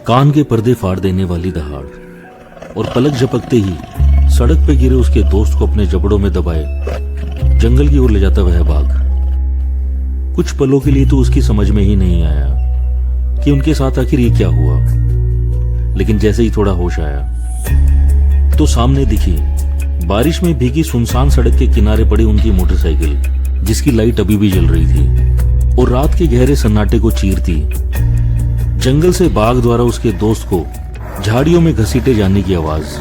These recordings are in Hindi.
कान के पर्दे फाड़ देने वाली दहाड़ और पलक झपकते ही सड़क पे गिरे उसके दोस्त को अपने जबड़ों में दबाए जंगल की ओर ले जाता वह बाघ। कुछ पलों के लिए तो उसकी समझ में ही नहीं आया कि उनके साथ आखिर ये क्या हुआ, लेकिन जैसे ही थोड़ा होश आया तो सामने दिखी बारिश में भीगी सुनसान सड़क के किनारे पड़ी उनकी मोटरसाइकिल, जिसकी लाइट अभी भी जल रही थी और रात के गहरे सन्नाटे को चीरती जंगल से बाघ द्वारा उसके दोस्त को झाड़ियों में घसीटे जाने की आवाज।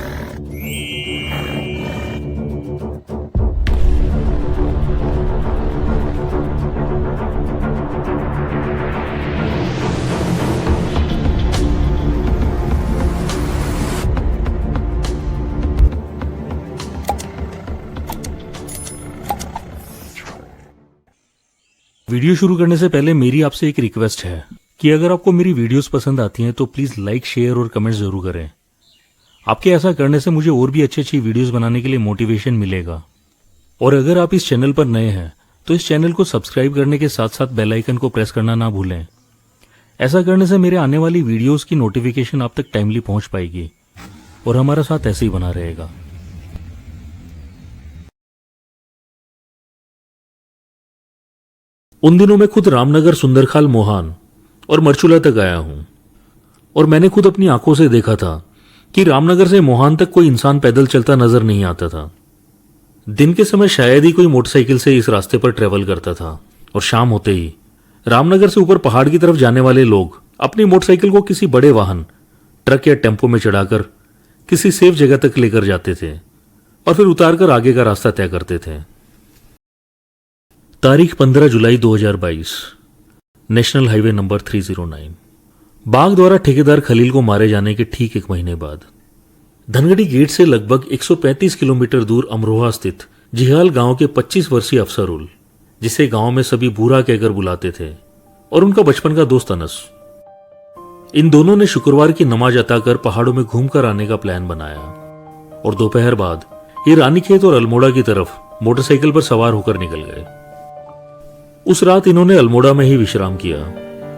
वीडियो शुरू करने से पहले मेरी आपसे एक रिक्वेस्ट है कि अगर आपको मेरी वीडियोस पसंद आती हैं तो प्लीज़ लाइक, शेयर और कमेंट ज़रूर करें। आपके ऐसा करने से मुझे और भी अच्छी वीडियोस बनाने के लिए मोटिवेशन मिलेगा। और अगर आप इस चैनल पर नए हैं तो इस चैनल को सब्सक्राइब करने के साथ साथ बेल आइकन को प्रेस करना ना भूलें। ऐसा करने से मेरे आने वाली वीडियोज़ की नोटिफिकेशन आप तक टाइमली पहुँच पाएगी और हमारा साथ ऐसे ही बना रहेगा। उन दिनों मैं खुद रामनगर, सुंदरखाल, मोहान और मरचूला तक आया हूं और मैंने खुद अपनी आंखों से देखा था कि रामनगर से मोहान तक कोई इंसान पैदल चलता नजर नहीं आता था। दिन के समय शायद ही कोई मोटरसाइकिल से इस रास्ते पर ट्रेवल करता था और शाम होते ही रामनगर से ऊपर पहाड़ की तरफ जाने वाले लोग अपनी मोटरसाइकिल को किसी बड़े वाहन, ट्रक या टेम्पो में चढ़ाकर किसी सेफ जगह तक लेकर जाते थे और फिर उतारकर आगे का रास्ता तय करते थे। तारीख 15 जुलाई 2022, नेशनल हाईवे नंबर 309। बाघ द्वारा ठेकेदार खलील को मारे जाने के ठीक एक महीने बाद धनगढ़ी गेट से लगभग 135 किलोमीटर दूर अमरोहा स्थित जिहाल गांव के 25 वर्षीय अफसरुल, जिसे गांव में सभी बूढ़ा कहकर बुलाते थे, और उनका बचपन का दोस्त अनस, इन दोनों ने शुक्रवार की नमाज अता कर पहाड़ों में घूमकर आने का प्लान बनाया और दोपहर बाद ये रानीखेत और अल्मोड़ा की तरफ मोटरसाइकिल पर सवार होकर निकल गए। उस रात इन्होंने अल्मोड़ा में ही विश्राम किया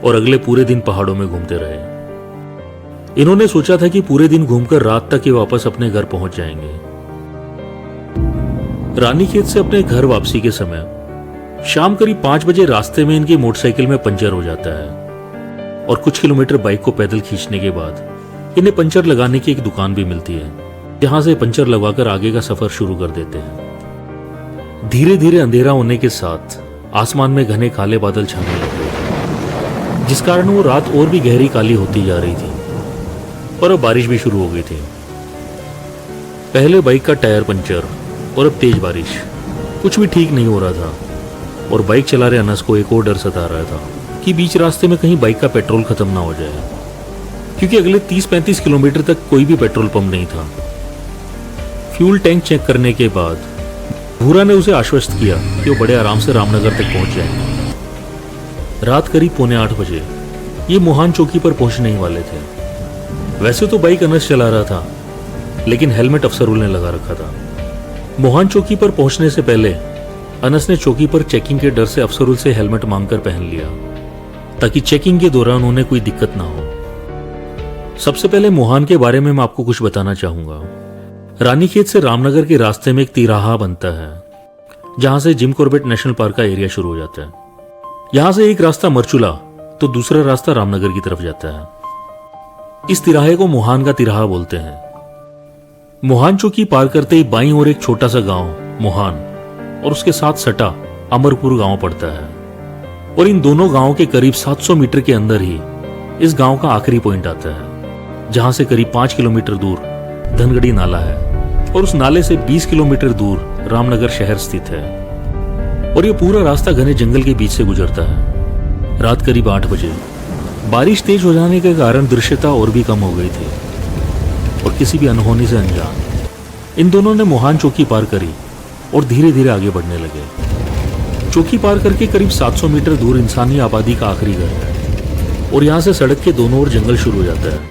और अगले पूरे दिन पहाड़ों में घूमते रहे। इन्होंने सोचा था कि पूरे दिन घूमकर रात तक ही वापस अपने घर पहुंच जाएंगे। रानीखेत से अपने घर वापसी के समय शाम करीब 5 बजे रास्ते में इनकी मोटरसाइकिल में पंचर हो जाता है और कुछ किलोमीटर बाइक को पैदल खींचने के बाद इन्हें पंचर लगाने की एक दुकान भी मिलती है, जहां से पंचर लगवाकर आगे का सफर शुरू कर देते हैं। धीरे धीरे अंधेरा होने के साथ आसमान में घने काले बादल छाने लगे, जिस कारण वो रात और भी गहरी काली होती जा रही थी और अब बारिश भी शुरू हो गई थी। पहले बाइक का टायर पंचर और अब तेज बारिश, कुछ भी ठीक नहीं हो रहा था और बाइक चला रहे अनस को एक और डर सता रहा था कि बीच रास्ते में कहीं बाइक का पेट्रोल खत्म ना हो जाए, क्योंकि अगले 30-35 किलोमीटर तक कोई भी पेट्रोल पंप नहीं था। फ्यूल टैंक चेक करने के बाद भूरा ने उसे आश्वस्त किया कि वो बड़े आराम से रामनगर तक पहुंच जाएंगे। रात करीब 7:45 बजे ये मोहान चौकी पर पहुंचने ही वाले थे। वैसे तो बाइक अनस चला रहा था, लेकिन हेलमेट अफसरुल ने लगा रखा था। मोहान चौकी पर पहुंचने से पहले अनस ने चौकी पर चेकिंग के डर से अफसरुल से हेलमेट मांगकर पहन लिया, ताकि चेकिंग के दौरान उन्हें कोई दिक्कत ना हो। सबसे पहले मोहान के बारे में मैं आपको कुछ बताना चाहूंगा। रानीखेत से रामनगर के रास्ते में एक तिराहा बनता है, जहां से जिम कॉर्बेट नेशनल पार्क का एरिया शुरू हो जाता है। यहां से एक रास्ता मरचूला तो दूसरा रास्ता रामनगर की तरफ जाता है। इस तिराहे को मोहान का तिराहा बोलते हैं। मोहान चौकी पार करते ही बाईं ओर एक छोटा सा गांव मोहान और उसके साथ सटा अमरपुर गांव पड़ता है, और इन दोनों गांवों के करीब 700 मीटर के अंदर ही इस गांव का आखिरी पॉइंट आता है, जहां से करीब 5 किलोमीटर दूर धनगढ़ी नाला है और उस नाले से 20 किलोमीटर दूर रामनगर शहर स्थित है। और यह पूरा रास्ता घने जंगल के बीच से गुजरता है। रात करीब 8 बजे बारिश तेज हो जाने के कारण दृश्यता और भी कम हो गई थी और किसी भी अनहोनी से अनजान इन दोनों ने मोहान चौकी पार करी और धीरे धीरे आगे बढ़ने लगे। चौकी पार करके करीब 700 मीटर दूर इंसानी आबादी का आखिरी घर है और यहाँ से सड़क के दोनों ओर जंगल शुरू हो जाता है।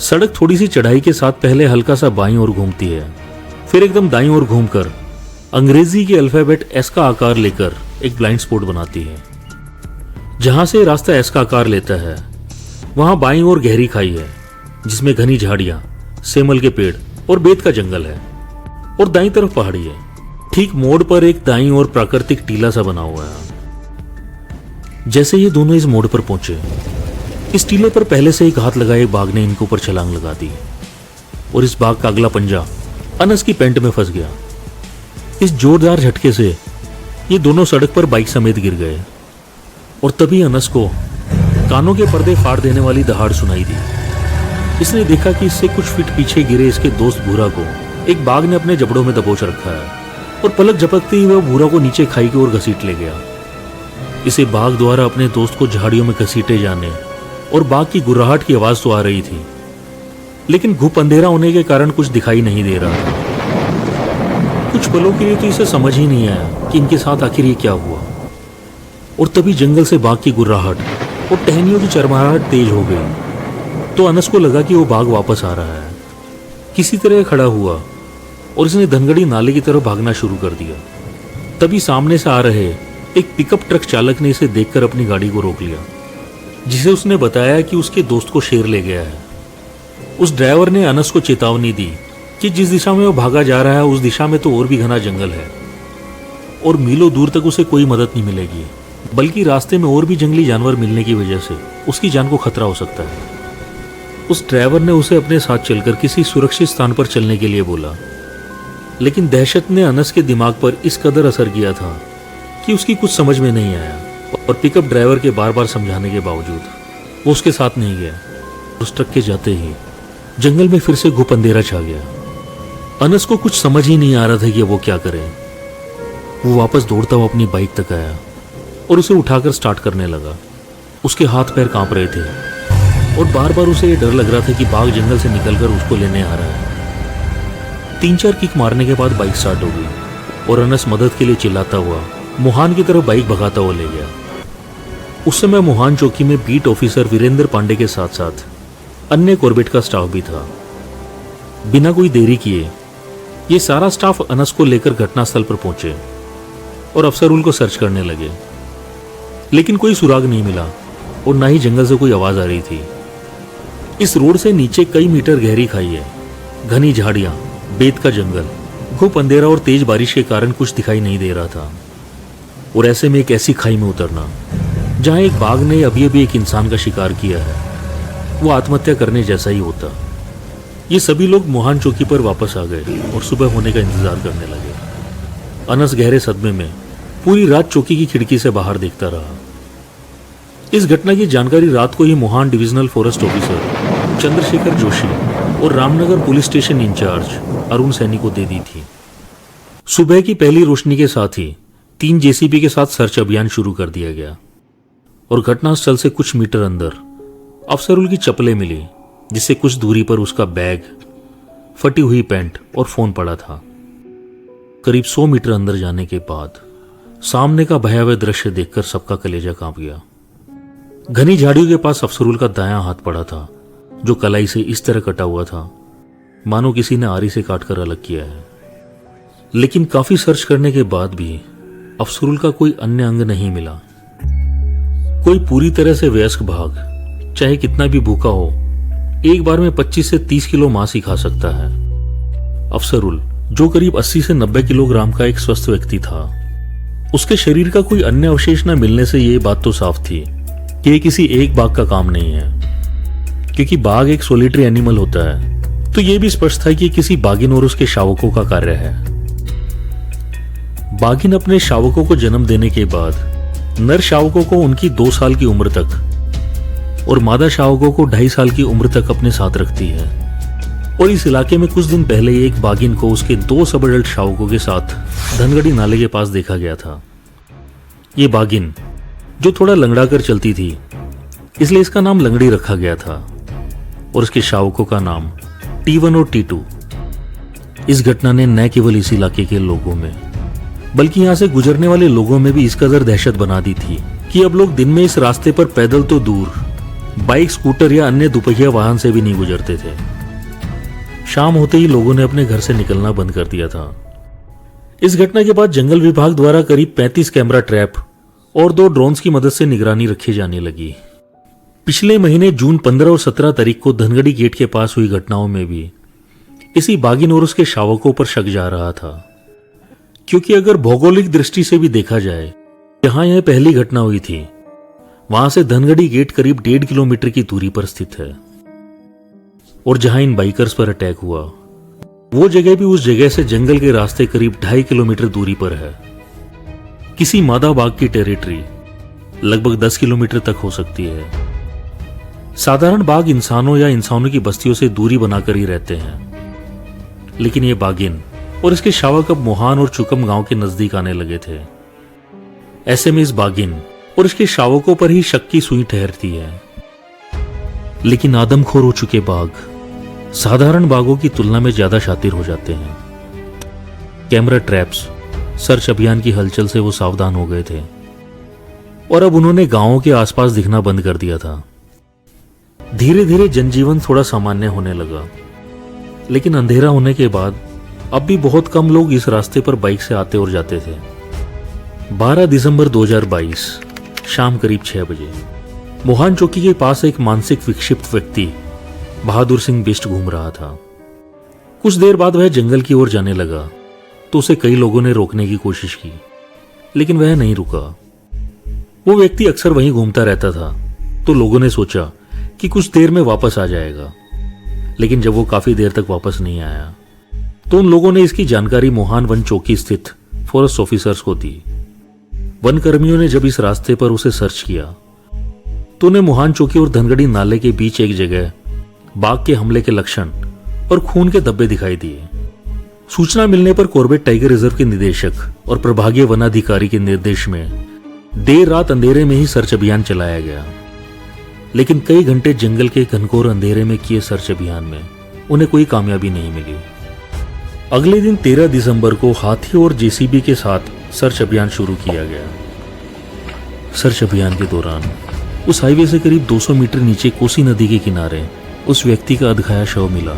सड़क थोड़ी सी चढ़ाई के साथ पहले हल्का सा बाईं ओर घूमती है, फिर एकदम दाईं ओर घूमकर अंग्रेजी के अल्फाबेट एस का आकार लेकर एक ब्लाइंड स्पॉट बनाती है। जहां से रास्ता एस का आकार लेता है वहां बाईं ओर गहरी खाई है जिसमें घनी झाड़ियां, सेमल के पेड़ और बेत का जंगल है, और दाईं तरफ पहाड़ी है। ठीक मोड़ पर एक दाईं ओर प्राकृतिक टीला सा बना हुआ है। जैसे ये दोनों इस मोड़ पर पहुंचे, इस टीले पर पहले से एक हाथ लगाए बाघ ने इनके ऊपर छलांग लगा दी और इस बाघ का अगला पंजा अनस की पैंट में फंस गया। इस जोरदार झटके से ये दोनों सड़क पर बाइक समेत गिर गए और तभी अनस को कानों के पर्दे फाड़ देने वाली दहाड़ सुनाई दी। इसने देखा कि इससे कुछ फीट पीछे गिरे इसके दोस्त भूरा को एक बाघ ने अपने जबड़ों में दबोच रखा है और पलक झपकते ही वह भूरा को नीचे खाई की ओर घसीट ले गया। इसे बाघ द्वारा अपने दोस्त को झाड़ियों में घसीटे जाने और बाघ की गुर्राहट की आवाज तो आ रही थी, लेकिन घुप अंधेरा होने के कारण कुछ दिखाई नहीं दे रहा था। कुछ पलों के लिए तो इसे समझ ही नहीं आया कि इनके साथ आखिर ये क्या हुआ। और तभी जंगल से बाघ की गुर्राहट और टहनियों की चरमराहट तेज हो गई तो अनस को लगा कि वो बाघ वापस आ रहा है। किसी तरह खड़ा हुआ और इसने धनगढ़ी नाले की तरफ भागना शुरू कर दिया। तभी सामने से आ रहे एक पिकअप ट्रक चालक ने इसे देखकर अपनी गाड़ी को रोक लिया, जिसे उसने बताया कि उसके दोस्त को शेर ले गया है। उस ड्राइवर ने अनस को चेतावनी दी कि जिस दिशा में वो भागा जा रहा है उस दिशा में तो और भी घना जंगल है और मीलों दूर तक उसे कोई मदद नहीं मिलेगी, बल्कि रास्ते में और भी जंगली जानवर मिलने की वजह से उसकी जान को खतरा हो सकता है। उस ड्राइवर ने उसे अपने साथ चलकर किसी सुरक्षित स्थान पर चलने के लिए बोला, लेकिन दहशत ने अनस के दिमाग पर इस कदर असर किया था कि उसकी कुछ समझ में नहीं आया और पिकअप ड्राइवर के बार बार समझाने के बावजूद वो उसके साथ नहीं गया। उस ट्रक के जाते ही जंगल में फिर से घुप अंधेरा छा गया। अनस को कुछ समझ ही नहीं आ रहा था कि वो क्या करे। वो वापस दौड़ता हुआ अपनी बाइक तक आया और उसे उठाकर स्टार्ट करने लगा। उसके हाथ पैर कांप रहे थे और बार बार उसे ये डर लग रहा था कि बाघ जंगल से निकलकर उसको लेने आ रहा है। 3-4 किक मारने के बाद बाइक स्टार्ट हो गई और अनस मदद के लिए चिल्लाता हुआ मोहान की तरफ बाइक भगाता हुआ ले गया। उस समय मोहान चौकी में बीट ऑफिसर वीरेंद्र पांडे के साथ साथ अन्य कॉर्बेट का स्टाफ भी था। बिना कोई देरी किए ये सारा स्टाफ अनस को लेकर घटनास्थल पर पहुंचे और अफसरुल को सर्च करने लगे, लेकिन कोई सुराग नहीं मिला और ना ही जंगल से कोई आवाज आ रही थी। इस रोड से नीचे कई मीटर गहरी खाई है, घनी झाड़ियां, बेत का जंगल, घुप अंधेरा और तेज बारिश के कारण कुछ दिखाई नहीं दे रहा था। और ऐसे में एक ऐसी खाई में उतरना जहां एक बाघ ने अभी अभी एक इंसान का शिकार किया है, वो आत्महत्या करने जैसा ही होता। ये सभी लोग मोहान चौकी पर वापस आ गए और सुबह होने का इंतजार करने लगे। अनस गहरे सदमे में पूरी रात चौकी की खिड़की से बाहर देखता रहा। इस घटना की जानकारी रात को ही Mohan divisional forest officer Chandrashekhar Joshi और Ramnagar police station incharge Arun Saini को दे दी थी। सुबह की पहली रोशनी के साथ ही 3 जेसीबी के साथ सर्च अभियान शुरू कर दिया गया और घटनास्थल से कुछ मीटर अंदर अफसरुल की चप्पलें मिली, जिससे कुछ दूरी पर उसका बैग, फटी हुई पैंट और फोन पड़ा था। करीब 100 मीटर अंदर जाने के बाद सामने का भयावह दृश्य देखकर सबका कलेजा कांप गया। घनी झाड़ियों के पास अफसरुल का दायां हाथ पड़ा था, जो कलाई से इस तरह कटा हुआ था मानो किसी ने आरी से काटकर अलग किया है। लेकिन काफी सर्च करने के बाद भी अफसरुल का कोई अन्य अंग नहीं मिला। कोई पूरी तरह से वयस्क बाघ चाहे कितना भी भूखा हो, एक बार में 25 से 30 किलो मांस ही खा सकता है। अफसरुल, जो करीब 80 से 90 किलोग्राम का एक स्वस्थ व्यक्ति था, उसके शरीर का कोई अन्य अवशेष न मिलने से यह बात तो साफ थी कि ये किसी एक बाघ का काम नहीं है, क्योंकि बाघ एक सोलिटरी एनिमल होता है। तो यह भी स्पष्ट था कि किसी बाघिन और उसके शावकों का कार्य है। बाघिन अपने शावकों को जन्म देने के बाद नर शावकों को उनकी 2 साल की उम्र तक और मादा शावकों को 2.5 साल की उम्र तक अपने साथ रखती है। और इस इलाके में कुछ दिन पहले ही एक बाघिन को उसके 2 सब एडल्ट शावकों के साथ धनगढ़ी नाले के पास देखा गया था। ये बाघिन, जो थोड़ा लंगड़ा कर चलती थी, इसलिए इसका नाम लंगड़ी रखा गया था और उसके शावकों का नाम T1 और T2। इस घटना ने न केवल इस इलाके के लोगों में बल्कि यहां से गुजरने वाले लोगों में भी इस कदर दहशत बना दी थी कि अब लोग दिन में इस रास्ते पर पैदल तो दूर, बाइक, स्कूटर या अन्य दुपहिया वाहन से भी नहीं गुजरते थे। शाम होते ही लोगों ने अपने घर से निकलना बंद कर दिया था। इस घटना के बाद जंगल विभाग द्वारा करीब 35 कैमरा ट्रैप और 2 ड्रोन्स की मदद से निगरानी रखी जाने लगी। पिछले महीने जून 15 और 17 तारीख को धनगढ़ी गेट के पास हुई घटनाओं में भी इसी बागिन और उसके शावकों पर शक जा रहा था, क्योंकि अगर भौगोलिक दृष्टि से भी देखा जाए, जहां यह पहली घटना हुई थी वहां से धनगढ़ी गेट करीब 1.5 किलोमीटर की दूरी पर स्थित है, और जहां इन बाइकर्स पर अटैक हुआ वो जगह भी उस जगह से जंगल के रास्ते करीब 2.5 किलोमीटर दूरी पर है। किसी मादा बाघ की टेरिटरी लगभग 10 किलोमीटर तक हो सकती है। साधारण बाघ इंसानों या इंसानों की बस्तियों से दूरी बनाकर ही रहते हैं, लेकिन ये बागिन और इसके शावक अब मोहान और चुकम गांव के नजदीक आने लगे थे। ऐसे में इस बागिन और इसके शावकों पर ही शक की सुई ठहरती है। लेकिन आदमखोर हो चुके बाघ साधारण बाघों की तुलना में ज्यादा शातिर हो जाते हैं। कैमरा ट्रैप्स, सर्च अभियान की हलचल से वो सावधान हो गए थे और अब उन्होंने गांवों के आसपास दिखना बंद कर दिया था। धीरे धीरे जनजीवन थोड़ा सामान्य होने लगा, लेकिन अंधेरा होने के बाद अब भी बहुत कम लोग इस रास्ते पर बाइक से आते और जाते थे। 12 दिसंबर 2022 शाम करीब 6 बजे मोहान चौकी के पास एक मानसिक विक्षिप्त व्यक्ति बहादुर सिंह बिष्ट घूम रहा था। कुछ देर बाद वह जंगल की ओर जाने लगा तो उसे कई लोगों ने रोकने की कोशिश की, लेकिन वह नहीं रुका। वो व्यक्ति अक्सर वहीं घूमता रहता था, तो लोगों ने सोचा कि कुछ देर में वापस आ जाएगा, लेकिन जब वो काफी देर तक वापस नहीं आया तो उन लोगों ने इसकी जानकारी मोहान वन चौकी स्थित फॉरेस्ट ऑफिसर्स को दी। वन कर्मियों ने जब इस रास्ते पर उसे सर्च किया तो उन्हें मोहान चौकी और धनगढ़ी नाले के बीच एक जगह बाघ के हमले के लक्षण और खून के धब्बे दिखाई दिए। सूचना मिलने पर कॉर्बेट टाइगर रिजर्व के निदेशक और प्रभागीय वनाधिकारी के निर्देश में देर रात अंधेरे में ही सर्च अभियान चलाया गया, लेकिन कई घंटे जंगल के घनघोर अंधेरे में किए सर्च अभियान में उन्हें कोई कामयाबी नहीं मिली। अगले दिन 13 दिसंबर को हाथी और जेसीबी के साथ सर्च अभियान शुरू किया गया। सर्च अभियान के दौरान उस हाईवे से करीब 200 मीटर नीचे कोसी नदी के किनारे उस व्यक्ति का अधखाया शव मिला।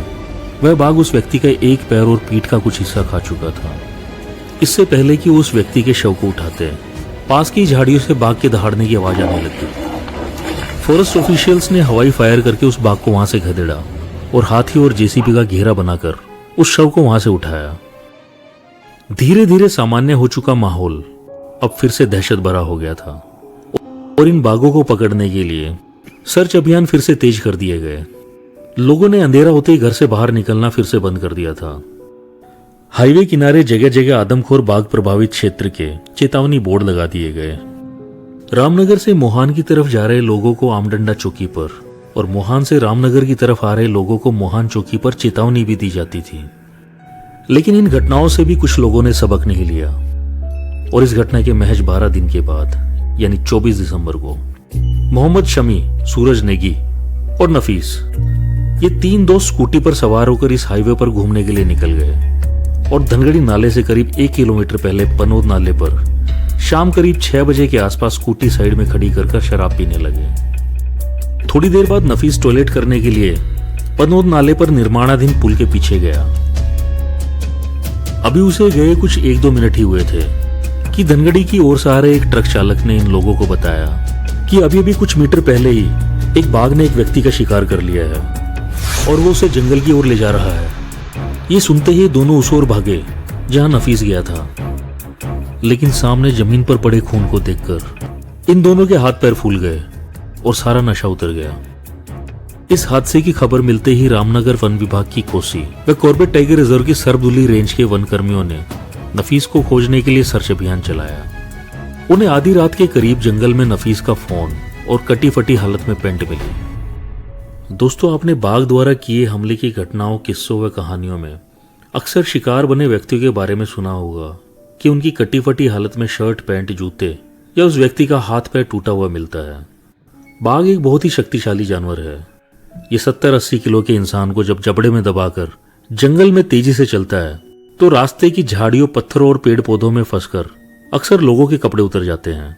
वह बाघ उस व्यक्ति का एक पैर और पीठ का कुछ हिस्सा खा चुका था। इससे पहले कि उस व्यक्ति के शव को उठाते, पास की झाड़ियों से बाघ के दहाड़ने की आवाज आने लगी। फॉरेस्ट ऑफिशियल्स ने हवाई फायर करके उस बाघ को वहां से खदेड़ा और हाथी और जेसीबी का घेरा बनाकर उस शव को वहां से उठाया। धीरे धीरे सामान्य हो चुका माहौल अब फिर से दहशत भरा हो गया था और इन बाघों को पकड़ने के लिए सर्च अभियान फिर से तेज कर दिए गए। लोगों ने अंधेरा होते ही घर से बाहर निकलना फिर से बंद कर दिया था। हाईवे किनारे जगह जगह आदमखोर बाघ प्रभावित क्षेत्र के चेतावनी बोर्ड लगा दिए गए। रामनगर से मोहान की तरफ जा रहे लोगों को आमडंडा चौकी पर और मोहान से रामनगर की तरफ आ रहे लोगों को मोहान चौकी पर चेतावनी भी दी जाती थी। लेकिन इन घटनाओं से भी कुछ लोगों ने सबक नहीं लिया और इस घटना के महज 12 दिन के बाद यानी 24 दिसंबर को मोहम्मद शमी, सूरज नेगी और नफीस ये 3 दोस्त स्कूटी पर सवार होकर इस हाईवे पर घूमने के लिए निकल गए और धनगढ़ी नाले से करीब 1 किलोमीटर पहले पनोद नाले पर शाम करीब 6 बजे के आसपास स्कूटी साइड में खड़ी कर शराब पीने लगे। थोड़ी देर बाद नफीस टॉयलेट करने के लिए पनोद नाले पर निर्माणाधीन पुल के पीछे गया। अभी उसे गए कुछ 1-2 मिनट ही हुए थे कि धनगढ़ी की ओर से आ रहे एक ट्रक चालक ने इन लोगों को बताया कि अभी अभी कुछ मीटर पहले ही एक बाघ ने एक व्यक्ति का शिकार कर लिया है और वो उसे जंगल की ओर ले जा रहा है। ये सुनते ही दोनों उस ओर भागे जहां नफीस गया था, लेकिन सामने जमीन पर पड़े खून को देखकर इन दोनों के हाथ पैर फूल गए और सारा नशा उतर गया। इस हादसे की खबर मिलते ही रामनगर वन विभाग की कोसी व कॉर्बेट टाइगर रिजर्व की सरबदुली रेंज के वन कर्मियों ने नफीस को खोजने के लिए सर्च अभियान चलाया। उन्हें आधी रात के करीब जंगल में नफीस का फोन और कटी फटी हालत में पेंट मिली। दोस्तों, आपने बाघ द्वारा किए हमले की घटनाओं, किस्सों व कहानियों में अक्सर शिकार बने व्यक्तियों के बारे में सुना होगा कि उनकी कटी फटी हालत में शर्ट, पैंट, जूते या उस व्यक्ति का हाथ पैर टूटा हुआ मिलता है। बाघ एक बहुत ही शक्तिशाली जानवर है। ये 70-80 किलो के इंसान को जब जबड़े में दबाकर जंगल में तेजी से चलता है तो रास्ते की झाड़ियों, पत्थरों और पेड़ पौधों में फंसकर अक्सर लोगों के कपड़े उतर जाते हैं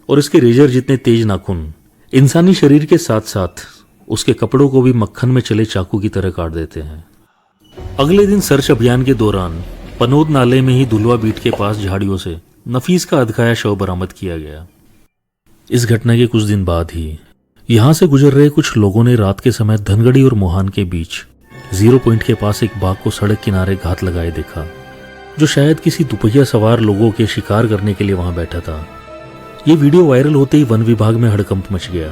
और इसके रेजर जितने तेज नाखून इंसानी शरीर के साथ साथ उसके कपड़ों को भी मक्खन में चले चाकू की तरह काट देते हैं। अगले दिन सर्च अभियान के दौरान पनोद नाले में ही दुलवा बीट के पास झाड़ियों से नफीस का अधखाया शव बरामद किया गया। इस घटना के कुछ दिन बाद ही यहां से गुजर रहे कुछ लोगों ने रात के समय धनगढ़ी और मोहान के बीच 0 पॉइंट के पास एक बाघ को सड़क किनारे घात लगाए देखा, जो शायद किसी दुपहिया सवार लोगों के शिकार करने के लिए वहां बैठा था। ये वीडियो वायरल होते ही वन विभाग में हड़कंप मच गया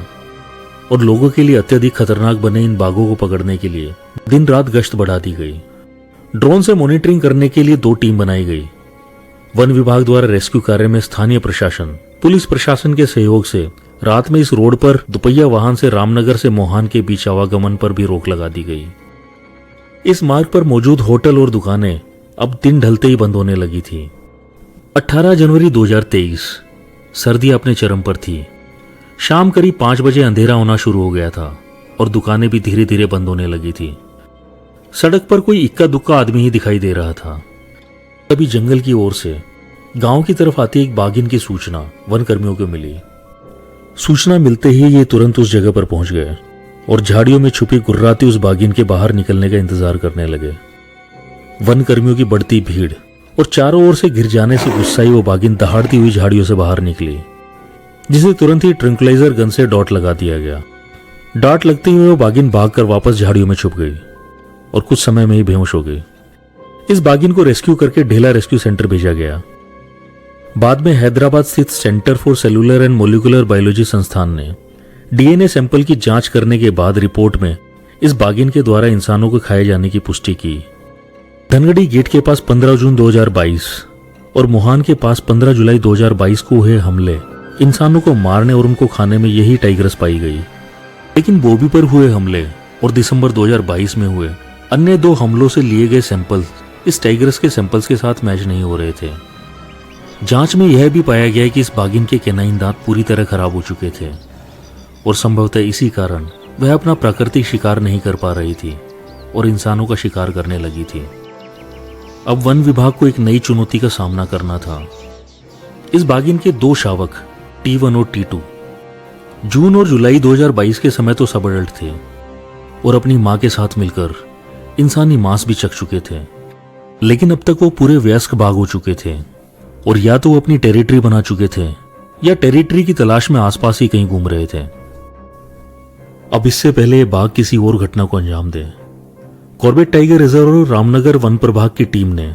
और लोगों के लिए अत्यधिक खतरनाक बने इन बाघों को पकड़ने के लिए दिन रात गश्त बढ़ा दी गई। ड्रोन से मॉनिटरिंग करने के लिए 2 टीम बनाई गई। वन विभाग द्वारा रेस्क्यू कार्य में स्थानीय प्रशासन, पुलिस प्रशासन के सहयोग से रात में इस रोड पर दुपहिया वाहन से रामनगर से मोहान के बीच आवागमन पर भी रोक लगा दी गई। इस मार्ग पर मौजूद होटल और दुकानें अब दिन ढलते ही बंद होने लगी थी। 18 जनवरी 2023 सर्दी अपने चरम पर थी। शाम करीब 5 बजे अंधेरा होना शुरू हो गया था और दुकानें भी धीरे धीरे बंद होने लगी थी। सड़क पर कोई इक्का दुक्का आदमी ही दिखाई दे रहा था। तभी जंगल की ओर से गांव की तरफ आती एक बाघिन की सूचना वन कर्मियों को मिली। सूचना मिलते ही ये तुरंत उस जगह पर पहुंच गए और झाड़ियों में छुपी गुर्राती उस बाघिन के बाहर निकलने का इंतजार करने लगे। वन कर्मियों की बढ़ती भीड़ और चारों ओर से घिर जाने से गुस्साई वो बाघिन दहाड़ती हुई झाड़ियों से बाहर निकली, जिसे तुरंत ही ट्रंकुलाइजर गन से डॉट लगा दिया गया। डांट लगते हुए वो बाघिन भागकर वापस झाड़ियों में छुप गई और कुछ समय में ही बेहोश हो गई। इस बाघिन को रेस्क्यू करके ढेला रेस्क्यू सेंटर भेजा गया। बाद में हैदराबाद स्थित centre for cellular and molecular biology संस्थान ने डीएनए सैंपल की जांच करने के बाद रिपोर्ट में इस बाघिन के द्वारा इंसानों को खाए जाने की पुष्टि की। धनगढ़ी गेट के पास 15 जून 2022 और मोहान के पास 15 जुलाई 2022 को हुए हमले इंसानों को मारने और उनको खाने में यही टाइग्रस पाई गई। लेकिन बोबी पर हुए हमले और दिसंबर 2022 में हुए अन्य 2 हमलों से लिए गए सैंपल इस टाइग्रस के सैंपल्स के साथ मैच नहीं हो रहे थे। जांच में यह भी पाया गया कि इस बाघिन के कैनाइन दांत पूरी तरह खराब हो चुके थे और संभवतः इसी कारण वह अपना प्राकृतिक शिकार नहीं कर पा रही थी और इंसानों का शिकार करने लगी थी। अब वन विभाग को एक नई चुनौती का सामना करना था। इस बाघिन के 2 शावक T1 और T2 जून और जुलाई 2022 के समय तो सब अडल्ट थे और अपनी मां के साथ मिलकर इंसानी मांस भी चख चुके थे, लेकिन अब तक वो पूरे वयस्क बाघ हो चुके थे और या तो वो अपनी टेरिटरी बना चुके थे या टेरिटरी की तलाश में आसपास ही कहीं घूम रहे थे। अब इससे पहले ये बाघ किसी और घटना को अंजाम दे, कॉर्बेट टाइगर रिजर्व और रामनगर वन प्रभाग की टीम ने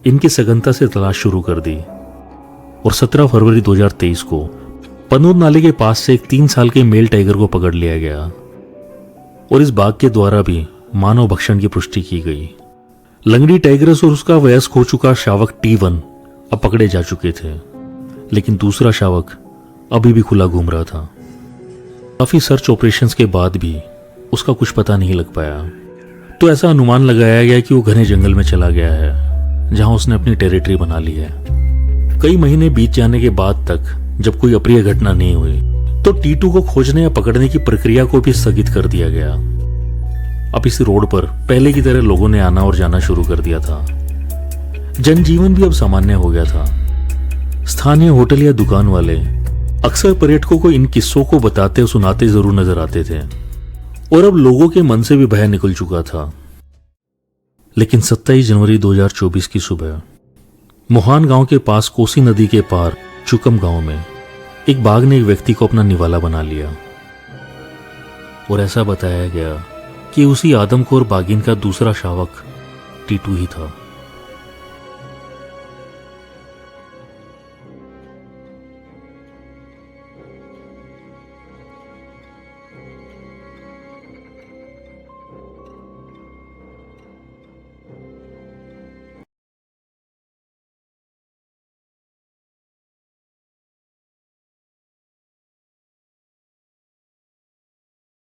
इनकी सघनता से तलाश शुरू कर दी और 17 फरवरी 2023 को पनूर नाले के पास से एक 3 साल के मेल टाइगर को पकड़ लिया गया और इस बाघ के द्वारा भी मानव भक्षण की पुष्टि की गई। लंगड़ी टाइग्रस और उसका वयस्क हो चुका शावक T1 अब पकड़े जा चुके थे, लेकिन दूसरा शावक अभी भी खुला घूम रहा था। काफी सर्च ऑपरेशंस के बाद भी उसका कुछ पता नहीं लग पाया, तो ऐसा अनुमान लगाया गया कि वो घने जंगल में चला गया है जहां उसने अपनी टेरिटरी बना ली है। कई महीने बीत जाने के बाद तक जब कोई अप्रिय घटना नहीं हुई तो T2 को खोजने या पकड़ने की प्रक्रिया को भी स्थगित कर दिया गया। अब इस रोड पर पहले की तरह लोगों ने आना और जाना शुरू कर दिया था। जनजीवन भी अब सामान्य हो गया था। स्थानीय होटल या दुकान वाले अक्सर पर्यटकों को इन किस्सों को बताते और सुनाते जरूर नजर आते थे और अब लोगों के मन से भी भय निकल चुका था। लेकिन 27 जनवरी 2024 की सुबह मोहान गांव के पास कोसी नदी के पार चुकम गांव में एक बाघ ने एक व्यक्ति को अपना निवाला बना लिया और ऐसा बताया गया कि उसी आदमखोर बाघिन का दूसरा शावक T2 ही था।